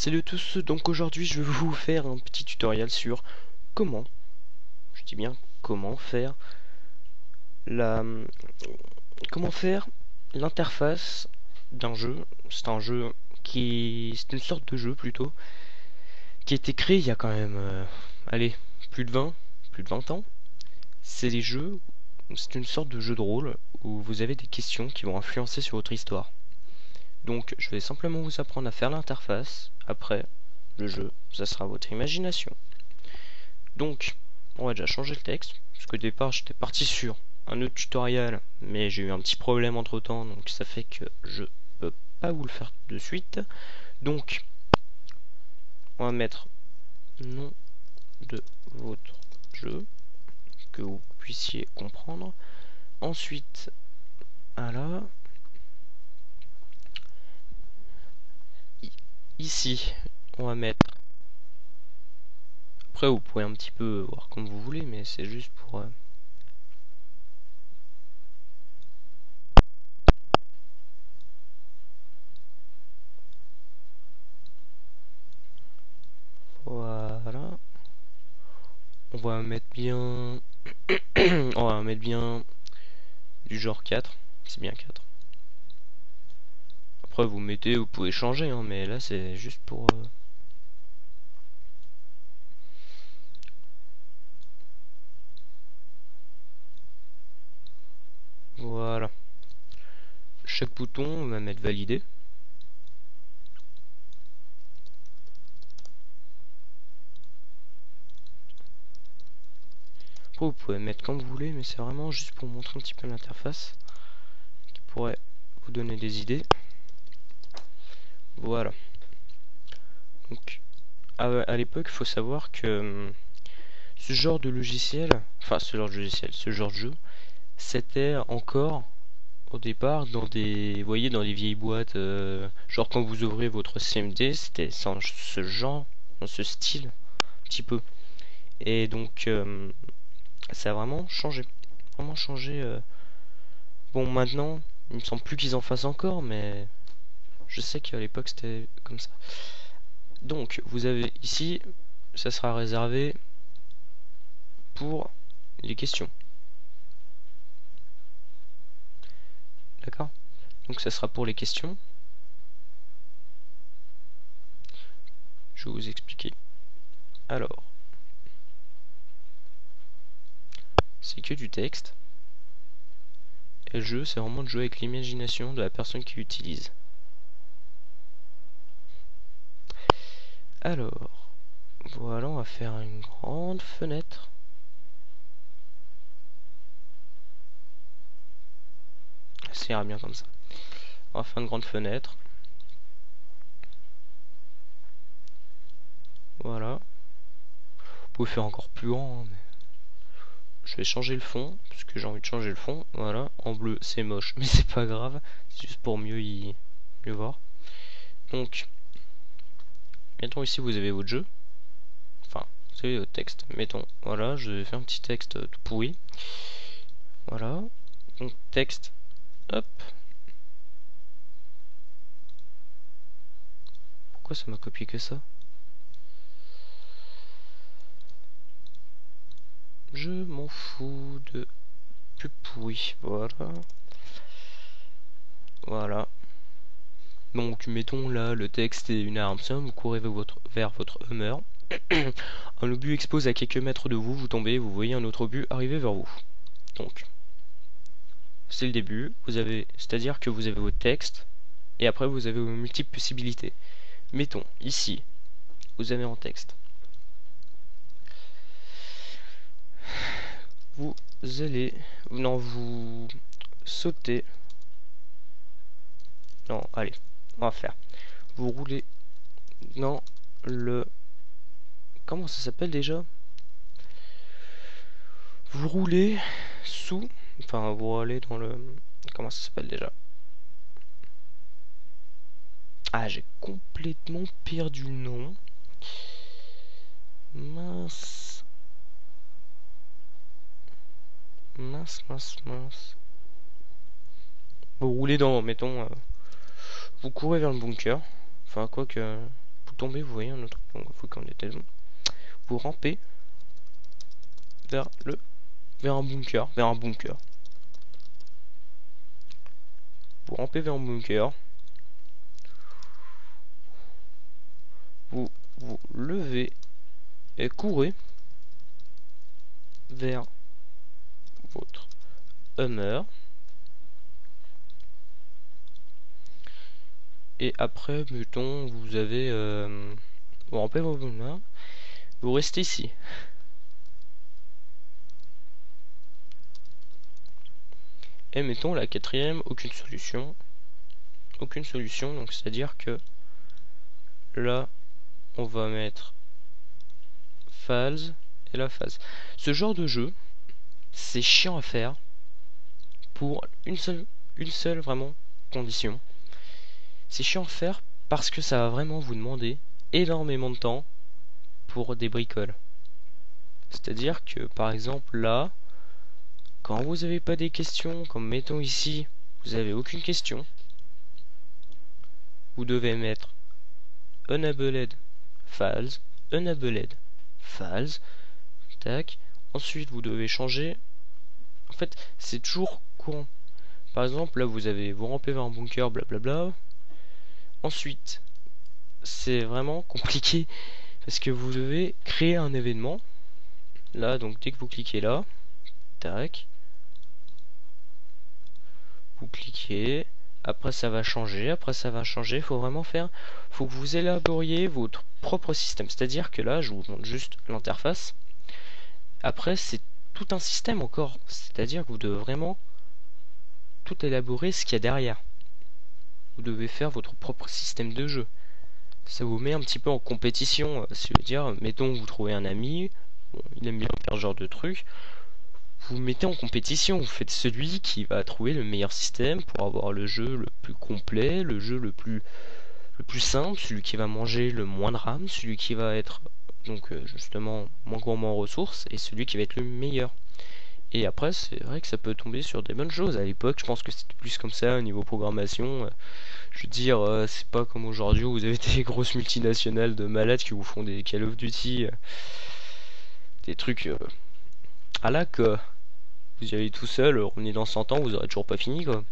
Salut à tous, donc aujourd'hui je vais vous faire un petit tutoriel sur comment, je dis bien comment faire la comment faire l'interface d'un jeu. C'est un jeu c'est une sorte de jeu plutôt qui a été créé il y a quand même allez, plus de 20 ans. C'est les jeux, c'est une sorte de jeu de rôle où vous avez des questions qui vont influencer sur votre histoire. Donc je vais simplement vous apprendre à faire l'interface. Après le jeu, ça sera votre imagination. Donc, on va déjà changer le texte, parce qu'au départ j'étais parti sur un autre tutoriel, mais j'ai eu un petit problème entre temps, donc ça fait que je peux pas vous le faire de suite. Donc, on va mettre nom de votre jeu, que vous puissiez comprendre. Ensuite, voilà. Ici, on va mettre. Après, vous pouvez un petit peu voir comme vous voulez, mais c'est juste pour. Voilà. On va mettre bien. On va mettre bien du genre 4. C'est bien 4. Après, vous pouvez changer, hein, mais là, c'est juste pour. Voilà. Chaque bouton, on va mettre valider. Après, vous pouvez mettre comme vous voulez, mais c'est vraiment juste pour montrer un petit peu l'interface qui pourrait vous donner des idées. Voilà. Donc, à l'époque, il faut savoir que ce genre de logiciel, enfin, ce genre de jeu, c'était encore au départ dans des, vous voyez, dans les vieilles boîtes, genre quand vous ouvrez votre CMD, c'était ce genre, dans ce style, un petit peu. Et donc, ça a vraiment changé. Vraiment changé. Bon, maintenant, il me semble plus qu'ils en fassent encore, mais je sais qu'à l'époque c'était comme ça. Donc, vous avez ici, ça sera réservé pour les questions. D'accord? Donc, ça sera pour les questions. Je vais vous expliquer. Alors, c'est que du texte. Et le jeu, c'est vraiment de jouer avec l'imagination de la personne qui l'utilise. Alors, voilà, on va faire une grande fenêtre. Ça ira bien comme ça. On va faire une grande fenêtre. Voilà. Vous pouvez faire encore plus grand, hein, mais je vais changer le fond, parce que j'ai envie de changer le fond. Voilà, en bleu c'est moche, mais c'est pas grave. C'est juste pour mieux voir. Donc, mettons ici vous avez votre jeu. Enfin, vous avez votre texte. Mettons, voilà, je vais faire un petit texte tout pourri. Voilà. Donc, texte, hop. Pourquoi ça m'a copié que ça? Je m'en fous de plus pourri. Voilà. Voilà. Donc, mettons là, le texte est une arme simple, vous courez vers votre Hummer. Un obus expose à quelques mètres de vous, vous tombez, vous voyez un autre obus arriver vers vous. Donc, c'est le début, c'est-à-dire que vous avez votre texte, et après vous avez vos multiples possibilités. Mettons, ici, vous avez en texte. Vous allez, non, vous sautez. Non, allez, on va faire. Vous roulez dans le... Comment ça s'appelle déjà? Vous roulez sous... Enfin, vous allez dans le... Comment ça s'appelle déjà? Ah, j'ai complètement perdu le nom. Mince. Mince, mince, mince. Vous roulez dans... Mettons... vous courez vers le bunker. Enfin, quoi que... Vous tombez, vous voyez un autre, donc faut qu'on était bon. Vous rampez vers un bunker, Vous rampez vers un bunker. Vous vous levez et courez vers votre Hummer. Et après, mettons, vous avez vous rampez vos Hummer. Vous restez ici. Et mettons la quatrième, aucune solution. Aucune solution, donc c'est à dire que là on va mettre phase et la phase. Ce genre de jeu, c'est chiant à faire pour une seule vraiment condition. C'est chiant à faire parce que ça va vraiment vous demander énormément de temps pour des bricoles. C'est-à-dire que par exemple là, quand vous n'avez pas des questions, comme mettons ici, vous n'avez aucune question, vous devez mettre Enabled False, Enabled False, tac. Ensuite vous devez changer. En fait c'est toujours courant. Par exemple là vous rampez vers un bunker, blablabla. Ensuite c'est vraiment compliqué parce que vous devez créer un événement. Là donc dès que vous cliquez là, tac, vous cliquez. Après ça va changer, faut que vous élaboriez votre propre système. C'est-à-dire que là, je vous montre juste l'interface. Après, c'est tout un système encore. C'est-à-dire que vous devez vraiment tout élaborer ce qu'il y a derrière. Vous devez faire votre propre système de jeu. Ça vous met un petit peu en compétition. C'est-à-dire, mettons, vous trouvez un ami, bon, il aime bien faire ce genre de truc. Vous mettez en compétition, vous faites celui qui va trouver le meilleur système pour avoir le jeu le plus complet, le jeu le plus simple, celui qui va manger le moins de RAM, celui qui va être donc justement moins gourmand en ressources et celui qui va être le meilleur. Et après c'est vrai que ça peut tomber sur des bonnes choses. À l'époque je pense que c'était plus comme ça au niveau programmation. Je veux dire c'est pas comme aujourd'hui où vous avez des grosses multinationales de malades qui vous font des Call of Duty, des trucs à la que vous y allez tout seul, on est dans 100 ans, vous aurez toujours pas fini quoi.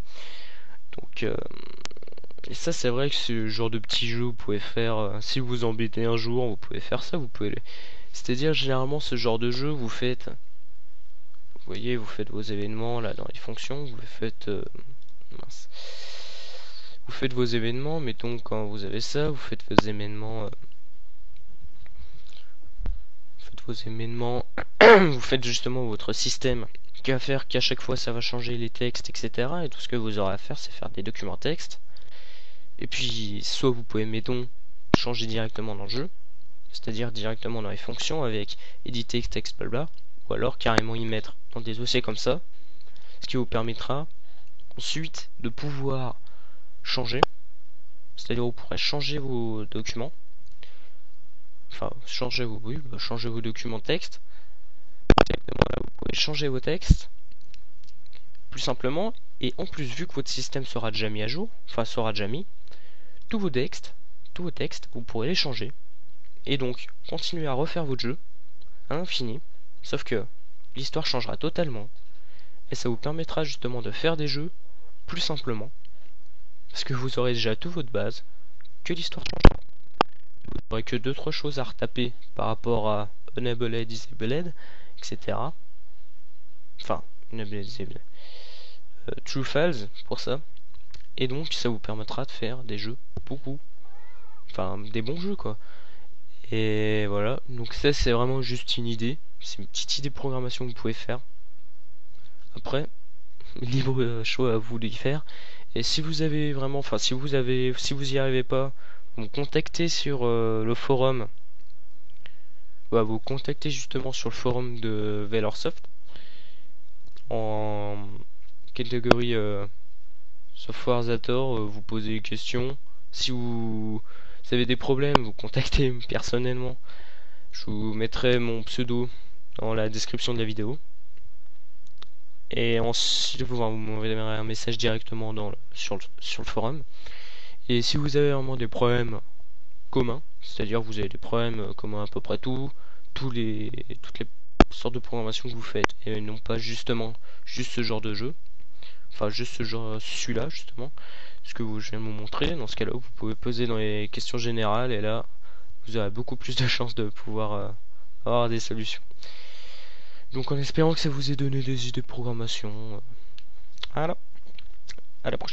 Donc et ça c'est vrai que ce genre de petit jeu vous pouvez faire, si vous vous embêtez un jour, vous pouvez faire ça, c'est-à-dire généralement ce genre de jeu vous faites, vous voyez, vous faites vos événements là dans les fonctions, vous faites mince. Vous faites vos événements, mettons quand vous avez ça, vous faites vos événements vous faites justement votre système qui va faire qu'à chaque fois ça va changer les textes, etc. Et tout ce que vous aurez à faire c'est faire des documents texte. Et puis soit vous pouvez mettons changer directement dans le jeu, c'est-à-dire directement dans les fonctions avec éditer texte blabla, ou alors carrément y mettre dans des dossiers comme ça, ce qui vous permettra ensuite de pouvoir changer, c'est-à-dire vous pourrez changer vos documents, enfin changer vos documents texte. Vous pouvez changer vos textes plus simplement, et en plus vu que votre système sera déjà mis à jour, enfin sera déjà mis, tous vos textes, vous pourrez les changer et donc continuer à refaire votre jeu à l'infini, sauf que l'histoire changera totalement et ça vous permettra justement de faire des jeux plus simplement parce que vous aurez déjà tout votre base, que l'histoire changera. Vous n'aurez que 2-3 choses à retaper par rapport à Enabled, Disabled, etc. Enfin, Enabled, Disabled, True False pour ça. Et donc ça vous permettra de faire des jeux enfin des bons jeux quoi. Et voilà, donc ça c'est vraiment juste une idée, c'est une petite idée de programmation que vous pouvez faire. Après, libre choix à vous d'y faire. Et si vous avez vraiment, enfin si vous y arrivez pas, vous contactez sur le forum. Vous contactez justement sur le forum de Valorsoft en catégorie Software Zator, vous posez des questions. Si vous avez des problèmes, vous contactez personnellement. Je vous mettrai mon pseudo dans la description de la vidéo. Et ensuite, vous m'enverrez un message directement sur le forum. Et si vous avez vraiment des problèmes communs, C'est-à-dire que vous avez des problèmes comme à peu près toutes les sortes de programmation que vous faites, et non pas juste ce genre de jeu, enfin juste celui-là justement, ce que je viens de vous montrer. Dans ce cas-là, vous pouvez poser dans les questions générales, et là, vous aurez beaucoup plus de chances de pouvoir avoir des solutions. Donc en espérant que ça vous ait donné des idées de programmation. Voilà, à la prochaine.